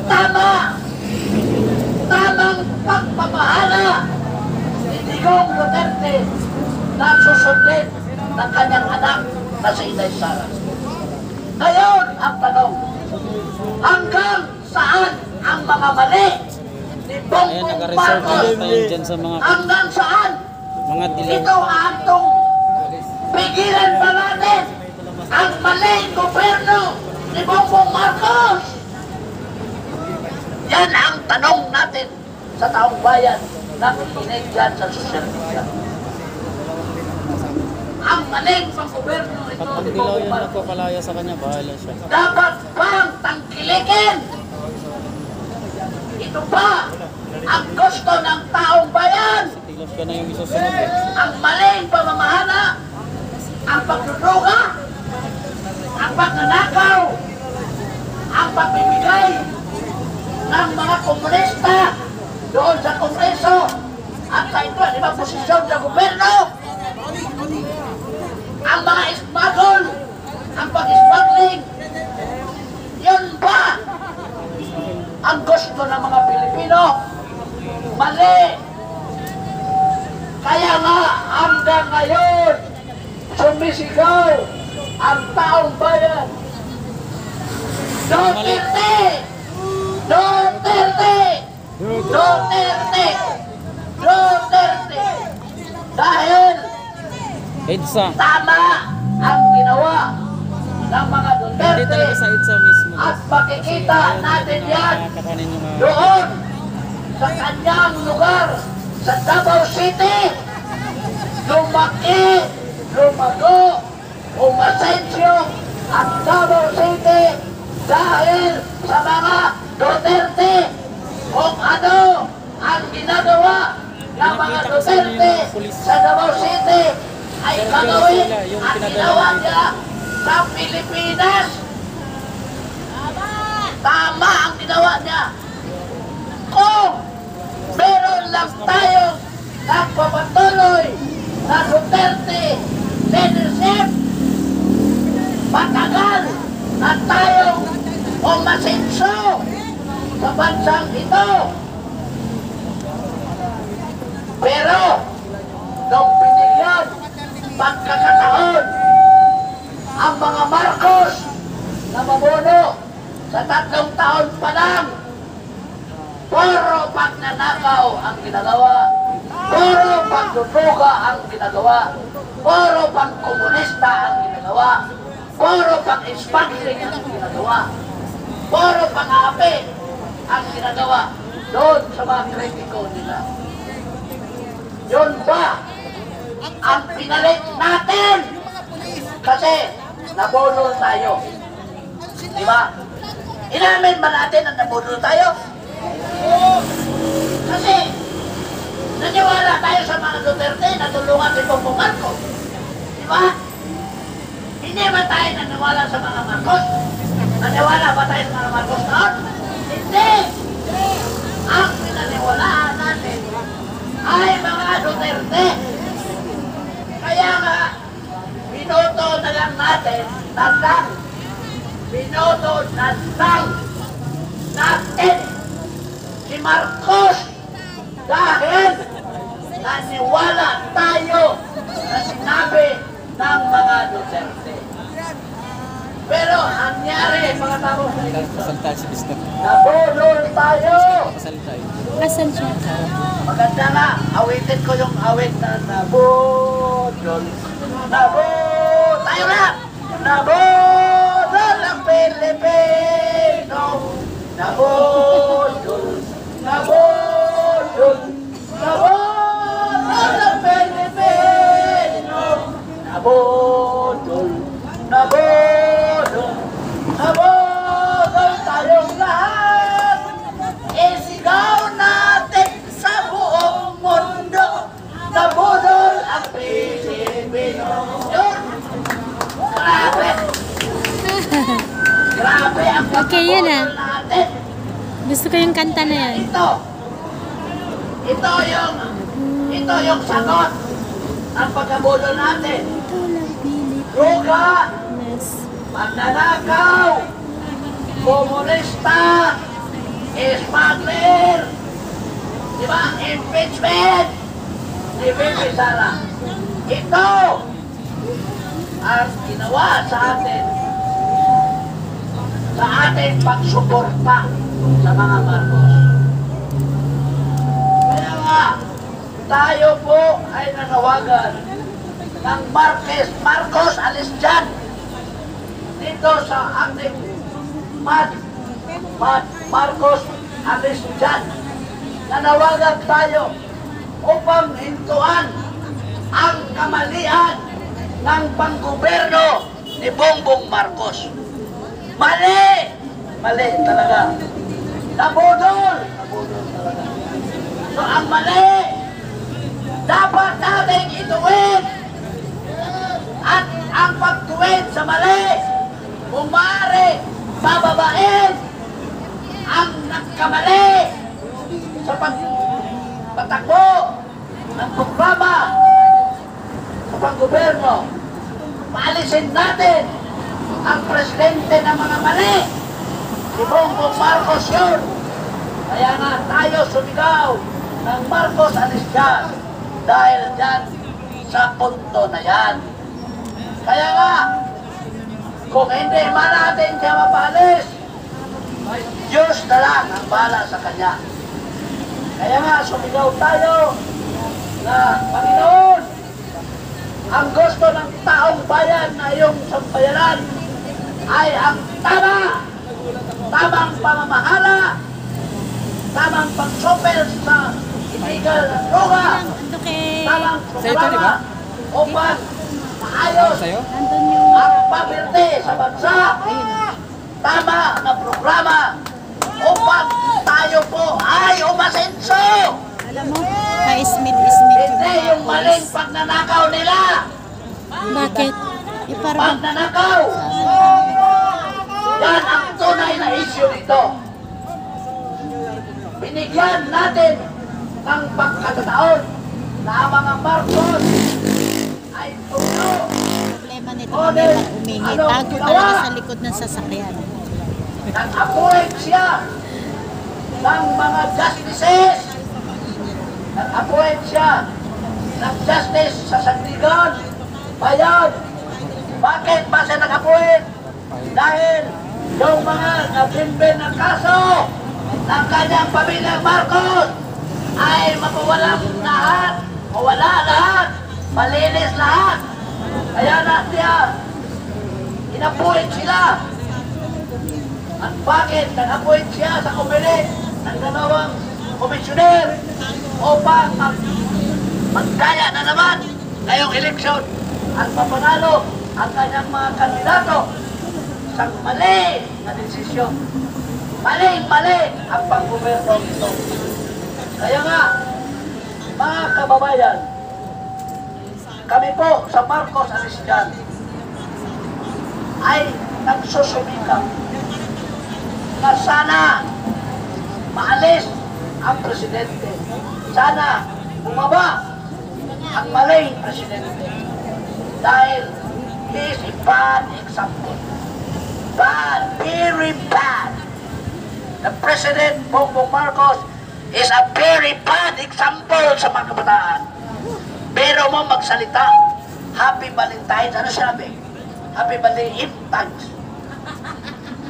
tama, tamang pagpamahala ni Digong Duterte na susundin ng kanyang anak na si Inday Sara. Ngayon ang tanong, hanggang saan ang mga mali ni Bongbong Marcos? Hanggang saan? Ito atong pigilan pa natin ang maling gobyerno ni Bongbong Marcos. Yan ang tanong natin sa taong bayan na kikinig dyan sa social media. Ang maling pang-gobyerno ito ni Bongbong Marcos, sa kanya, bahala siya. dapat bang tangkilikin? Ito ba ang gusto ng taong bayan? Tilos ka na yung isusunod. Ang maling pamamahala, ang pagdudruga, ang pagnanakaw, ang pagbibigay ng mga komunista doon sa Kongreso at sa ito, di ba, posisyon sa gobyerno, ang mga smuggle, ang pag-smuggling, yun ba ang gusto ng mga Pilipino? Mali! Kaya nga hanggang ngayon sumisigaw ang taong bayan, Duterte! Duterte! Duterte! Duterte! Dahil EDSA. tama ang ginawa ng mga Hindi Duterte talaga sa EDSA mismo. at makikita natin yan Kakanin yung mga... doon sa kanyang lugar sa Davao City. Lumaki, lumago, umasensyo ang Davao City dahil sa mga Duterte. Kung ano ang ginagawa ng mga Duterte sa Davao City ay gagawin at ginawa niya sa Pilipinas. Tama ang ginawa niya. Kung meron lang tayong nagpapatuloy na Duterte leadership, matagal na tayong umasenso sa bansang ito. Pero nung binigyan pagkakataon ang mga Marcos na mamuno sa 3 taon pa lang, puro pagnanakaw ang ginagawa, puro pagduduga ang ginagawa, puro pagkomunista ang ginagawa, puro pag-smuggling ang ginagawa, puro pang-api ang ginagawa doon sa mga kritiko nila. Yun ba ang pinalit natin? Kasi nabunol tayo. Di ba? Inamin ba natin na nabunol tayo? Kasi naniwala tayo sa mga Duterte na tulungan si Bongbong Marcos. Di ba? Hindi ba tayo naniwala sa mga Marcos? Naniwala ba tayo sa mga Marcos noon? Hindi! Ang pinaniwalaan natin ay mga Duterte. Kaya nga, binoto na lang natin, binoto na lang natin si Marcos dahil naniwala tayo sa sinabi ng mga Duterte. Pero nangyari, mga tao sa ito, Kasalta si Mr. nabulol tayo. Kasalta yun. Asan siya? Maganda nga, awitin ko yung awit na nabudol. Tayo na! Nabudol ang Pilipino. Nabudol. Nabudol. Nabudol ang Pilipino. Nabudol. Nabudol. Nabudol tayong lahat. Isigaw natin sa buong mundo. Nabudol ang Pilipino. Yun! Grabe! Grabe ang Okay, yun ah. pagkabudol natin. Gusto ko yung kanta na yan. Ito yung sagot ng pagkabudol natin. Ito lang Droga, Pilipinas. pagnanakaw, komunista, smuggler, di ba? Impeachment ni VP Sara. Ito ang ginawa sa atin sa ating pagsuporta sa mga Marcos. Kaya nga, tayo po ay nanawagan ng Marcos alis dyan dito sa ating Marcos alis dyan. Nanawagan tayo upang hintuan ang kamalian ng panggoberno ni Bongbong Marcos. Mali! Mali talaga. Nabudol! Nabudol talaga. So ang mali, dapat natin ituwid. At ang pagtuwid sa mali, kung maaari, bababain ang nagkamali sa pagpatakbo ng programa sa panggoberno. Paalisin natin ang presidente ng mga mali. Si Bongbong Marcos yun. Kaya nga tayo sumigaw ng Marcos alis dyan dahil dyan sa punto na yan. Kaya nga, kung hindi man natin siya mapalis, Diyos na lang ang bahala sa kanya. Kaya nga, sumigaw tayo na, Panginoon, ang gusto ng taong bayan na iyong sampayanan ay ang tamang pamamahala, tamang pag-sopel sa illegal na droga, tamang programa upang maayos ang pabirte sa bansa, tama na programa upang tayo po ay umasenso. Alam mo, pa-ismit-ismit yung Hindi mga yung maling pulis. pagnanakaw nila. Bakit? Parang Pagnanakaw. Yan ang tunay na issue nito. Binigyan natin ng pagkakataon na ang mga Marcos ay puno. problema nito mamaya umingi. Tago talaga sa likod ng sasakyan. Nag-appoint siya ng mga justices. Nag-appoint siya ng justice sa Sandigan, Bayan. Bakit ba siya nag-appoint? Dahil yung mga nagbimbing ng kaso ng kanyang pamilyang Marcos ay mapawalang lahat, mawala lahat, malinis lahat. Kaya na siya, in-appoint sila. At bakit nag-appoint siya sa kumilit ng dalawang komisyoner upang magkaya na naman ngayong eleksyon at mapanalo ang kanyang mga kandidato sa mali na desisyon. Mali ang panggoberno ito. Kaya nga, mga kababayan, kami po sa Marcos alis dyan ay nagsusumikap na sana maalis ang presidente. Sana bumaba ang maling presidente. Dahil he is a bad example. Bad, very bad. The President Bongbong Marcos is a very bad example sa mga kabataan. Pero mo magsalita, Happy Valentine's, ano sabi? Happy Valentine's.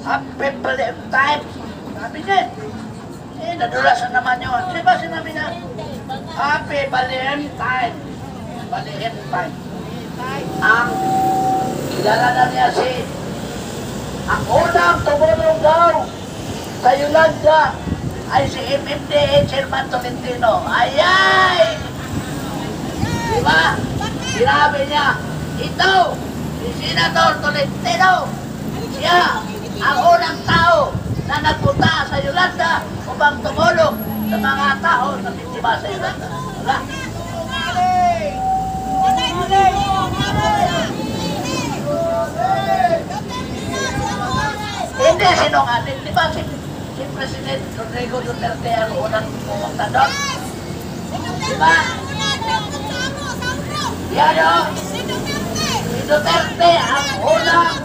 Happy Valentine's. Sabi niya, nadulasan naman yun. Di ba sinabi na? Happy Valentine's. Valentine's. Ang kilala na niya ang unang tumulong daw sa Yolanda ay si MMDA Chairman Tolentino. Ayay! Diba? Sinabi niya, ito, si Senator Tolentino, siya ang unang tao na nagpunta sa Yolanda upang tumulong sa mga tao na biktima sa Yolanda. Wala. Hindi sinungaling. Di ba si President Rodrigo Duterte ang unang pumunta doon? Di ba? Yan o. Si Duterte ang unang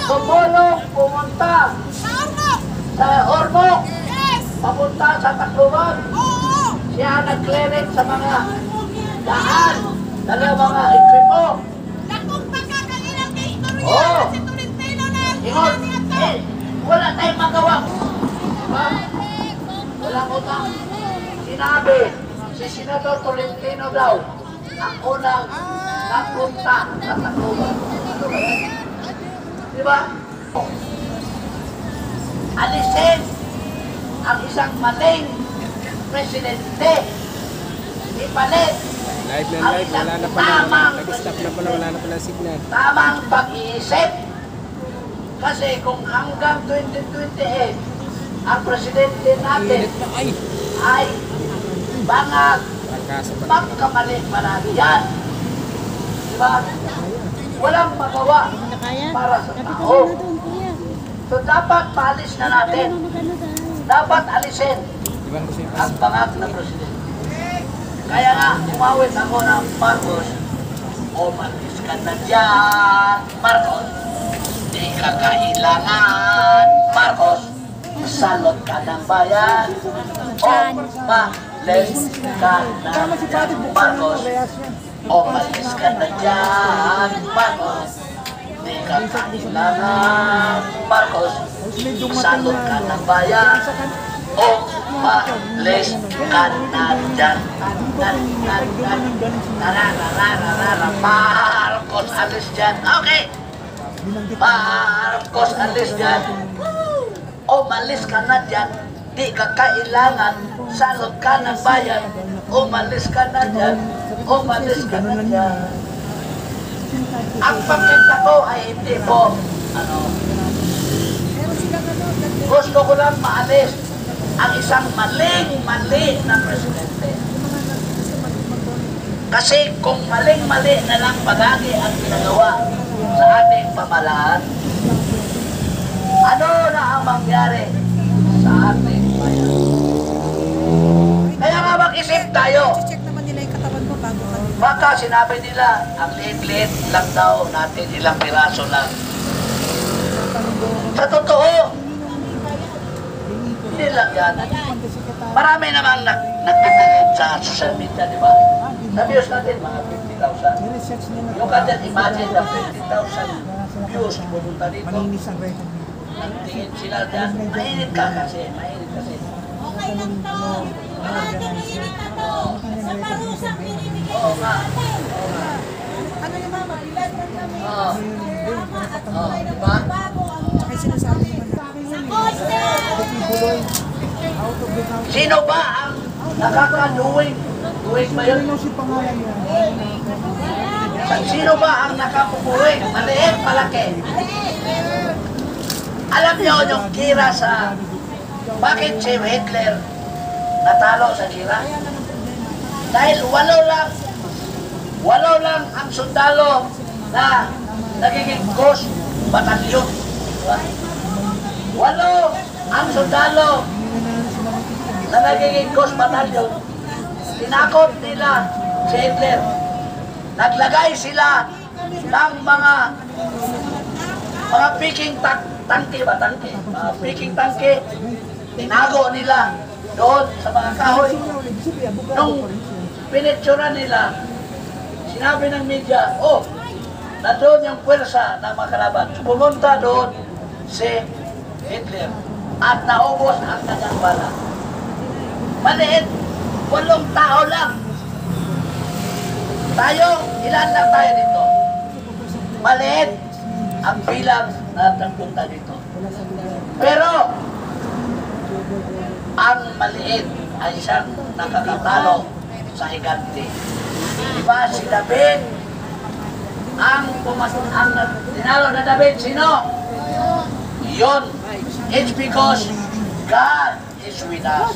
tumulong pumunta sa Ormoc katulungan. Siya ang nag-clearance sa mga daan, ng mga equipo. Oo. Ingon, wala tayong magawa. Diba? Walang utang. Sinabi, si Senador Tolentino daw, ang unang napunta sa Tacloban. Ano ba yan? Diba? Alisin ang isang maling presidente. Ipalit Live na ang live, isang wala na pala. tamang Nag-stop na pala, wala na pala signal. tamang pag-iisip. Kasi kung hanggang 2028 ang presidente natin Init na, ay! ay bangag, Trangkaso pa na. magkamali marami yan. Diba? Walang magawa Hindi na kaya? para sa Sabi ko tao. na doon, kuya. So dapat paalis na natin. Magano dahil. Dapat alisin Di ba gusto yung ang bangag na presidente. Kaya nga, umawit ako ng Marcos. O matis ka na dyan, Marcos. Di ka kailangan, Marcos. Salot ka ng bayan. O malis ka na dyan, Marcos. O matis ka na dyan, Marcos. Di ka kailangan, Marcos. Salot ka ng bayan. O malis ka na dyan. Marcos, alis dyan. Okay. Marcos, alis dyan. O malis ka na dyan. Di ka kailangan. Salot ka ng bayan. O malis ka na dyan. O malis ka na dyan. Ang pagkita ko ay hindi po, gusto ko lang maalis ang isang maling-mali na presidente. Kasi kung maling-mali na lang palagi ang ginagawa sa ating pamalaan, ano na ang mangyari sa ating bayan? Kaya nga mag-isip tayo. Check naman nila yung katawan mo bago ka. Baka sinabi nila, ang liit-liit lang daw natin, ilang piraso lang. Sa totoo, hindi lang yan. Marami namang nagtitingin sa social media, di ba? Sa views natin, mga 50,000. Yung kanya, imagine na 50,000 views pumunta dito. Nagtingin sila dyan. Mainit ka kasi, mainit kasi. Okay lang to. Mahirap na to. Sa parusang pinibigay Oo sa nga. atin. Ano yung mama, bilad lang kami. Oo. Tama at Oo, buhay di ng ba? bago ang ay sinasabi naman sa poste. Sino ba ang nakakaduwing? Duwing ba yun? Sino ba ang nakapupuwing? Maliit, malaki. Alam niyo yung kira sa... Bakit si Hitler natalo sa kira? Dahil walo lang ang sundalo na nagiging ghost batalyon. Diba? Walo ang sundalo na nagiging ghost batalyon. Tinakot nila si Hitler. Naglagay sila ng mga picking tangke ba? Tangke? Mga picking tangke. Tinago nila doon sa mga kahoy. Nung pinitsura nila, sinabi ng media, oh, nandun yung pwersa ng mga kalaban. Pumunta doon si Hitler at naubos ang kanyang bala. Maliit, 8 tao lang. Tayo, ilan lang tayo dito? Maliit ang bilang na nagpunta dito. Pero, ang maliit ay siyang nakakatalo sa higante. Diba si David? Ang tinalo na David, sino? Yun. It's because God is with us.